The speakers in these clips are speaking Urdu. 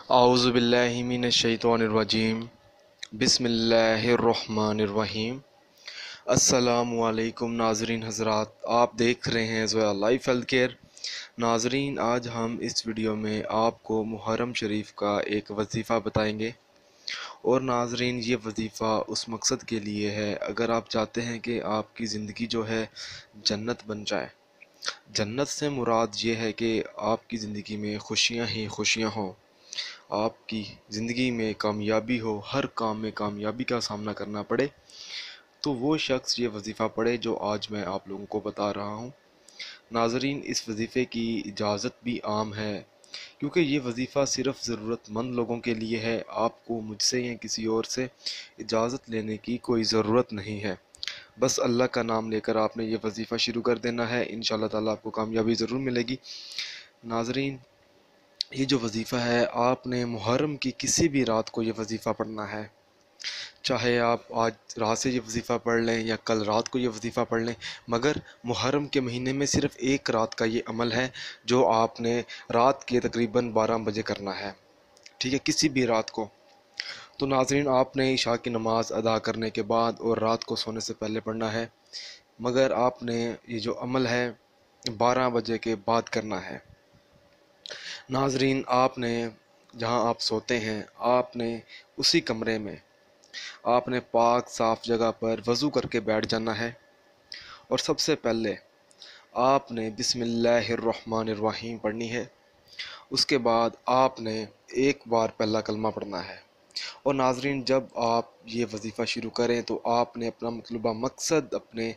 اعوذ باللہ من الشیطان الرجیم بسم اللہ الرحمن الرحیم۔ السلام علیکم ناظرین حضرات، آپ دیکھ رہے ہیں زویا لائف ہیلتھ کیئر۔ ناظرین، آج ہم اس ویڈیو میں آپ کو محرم شریف کا ایک وظیفہ بتائیں گے، اور ناظرین یہ وظیفہ اس مقصد کے لیے ہے اگر آپ چاہتے ہیں کہ آپ کی زندگی جو ہے جنت بن جائے۔ جنت سے مراد یہ ہے کہ آپ کی زندگی میں خوشیاں ہی خوشیاں ہوں، آپ کی زندگی میں کامیابی ہو، ہر کام میں کامیابی کا سامنا کرنا پڑے، تو وہ شخص یہ وظیفہ پڑھے جو آج میں آپ لوگوں کو بتا رہا ہوں۔ ناظرین، اس وظیفے کی اجازت بھی عام ہے، کیونکہ یہ وظیفہ صرف ضرورت مند لوگوں کے لیے ہے۔ آپ کو مجھ سے یا کسی اور سے اجازت لینے کی کوئی ضرورت نہیں ہے، بس اللہ کا نام لے کر آپ نے یہ وظیفہ شروع کر دینا ہے، انشاءاللہ تعالیٰ آپ کو کامیابی ضرور ملے گی۔ ناظرین، یہ جو وظیفہ ہے، آپ نے محرم کی کسی بھی رات کو یہ وظیفہ پڑھنا ہے، چاہے آپ آج رات سے یہ وظیفہ پڑھ لیں یا کل رات کو یہ وظیفہ پڑھ لیں، مگر محرم کے مہینے میں صرف ایک رات کا یہ عمل ہے جو آپ نے رات کے تقریباً 12 بجے کرنا ہے، ٹھیک ہے، کسی بھی رات کو۔ تو ناظرین، آپ نے عشاء کی نماز ادا کرنے کے بعد اور رات کو سونے سے پہلے پڑھنا ہے، مگر آپ نے یہ جو عمل ہے 12 بجے کے بعد کرنا ہے۔ ناظرین، آپ نے جہاں آپ سوتے ہیں، آپ نے اسی کمرے میں آپ نے پاک صاف جگہ پر وضو کر کے بیٹھ جانا ہے، اور سب سے پہلے آپ نے بسم اللہ الرحمن الرحیم پڑھنی ہے۔ اس کے بعد آپ نے ایک بار پہلا کلمہ پڑھنا ہے، اور ناظرین، جب آپ یہ وظیفہ شروع کریں تو آپ نے اپنا مطلوبہ مقصد اپنے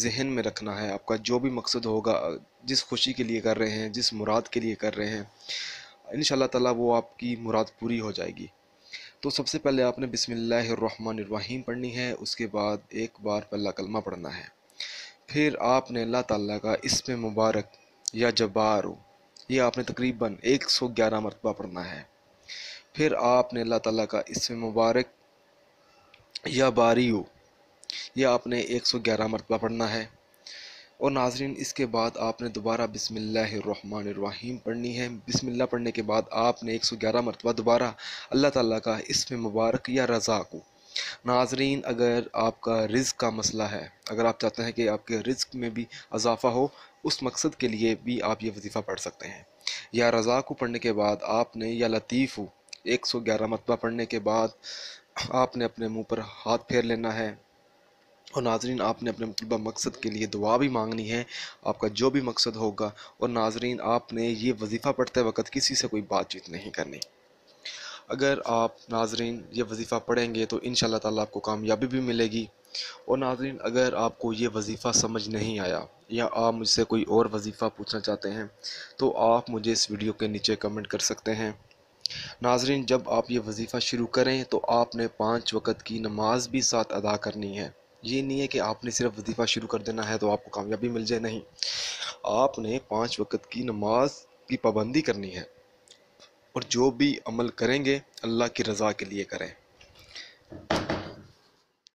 ذہن میں رکھنا ہے۔ آپ کا جو بھی مقصد ہوگا، جس خوشی کے لیے کر رہے ہیں، جس مراد کے لیے کر رہے ہیں، انشاءاللہ تعالیٰ وہ آپ کی مراد پوری ہو جائے گی۔ تو سب سے پہلے آپ نے بسم اللہ الرحمن الرحیم پڑھنی ہے، اس کے بعد ایک بار پہلا کلمہ پڑھنا ہے، پھر آپ نے اللہ تعالیٰ کا اسم مبارک یا جبارو، یہ آپ نے تقریباً 111 مرتبہ پڑھنا ہے، پھر آپ نے اللہ تعالیٰ کا اسم مبارک یا باریو، یہ آپ نے 111 مرتبہ پڑھنا ہے، اور ناظرین اس کے بعد آپ نے دوبارہ بسم اللہ الرحمن الرحیم پڑھنی ہے۔ بسم اللہ پڑھنے کے بعد آپ نے 111 مرتبہ دوبارہ اللہ تعالیٰ کا اسم مبارک یا رزاق۔ ناظرین، اگر آپ کا رزق کا مسئلہ ہے، اگر آپ چاہتے ہیں کہ آپ کے رزق میں بھی اضافہ ہو، اس مقصد کے لیے بھی آپ یہ وظیفہ پڑھ سکتے ہیں۔ یا رزاق پڑھنے کے بعد آپ نے یا لطیف 111 مرتبہ پڑھنے کے بعد آپ نے اپنے منہ پر ہاتھ پھیر لینا ہے، اور ناظرین آپ نے اپنے مطلوبہ مقصد کے لیے دعا بھی مانگنی ہے، آپ کا جو بھی مقصد ہوگا، اور ناظرین آپ نے یہ وظیفہ پڑھتے وقت کسی سے کوئی بات چیت نہیں کرنی۔ اگر آپ ناظرین یہ وظیفہ پڑھیں گے تو انشاءاللہ تعالیٰ آپ کو کامیابی بھی ملے گی۔ اور ناظرین، اگر آپ کو یہ وظیفہ سمجھ نہیں آیا یا آپ مجھ سے کوئی اور وظیفہ پوچھنا چاہتے ہیں تو آپ مجھے اس ویڈیو کے نیچے کمنٹ کر سکتے ہیں۔ ناظرین، جب آپ یہ وظیفہ شروع کریں تو آپ نے 5 وقت کی نماز بھی ساتھ ادا کرنی ہے۔ یہ نہیں ہے کہ آپ نے صرف وظیفہ شروع کر دینا ہے تو آپ کو کامیابی مل جائے، نہیں، آپ نے 5 وقت کی نماز کی پابندی کرنی ہے، اور جو بھی عمل کریں گے اللہ کی رضا کے لیے کریں۔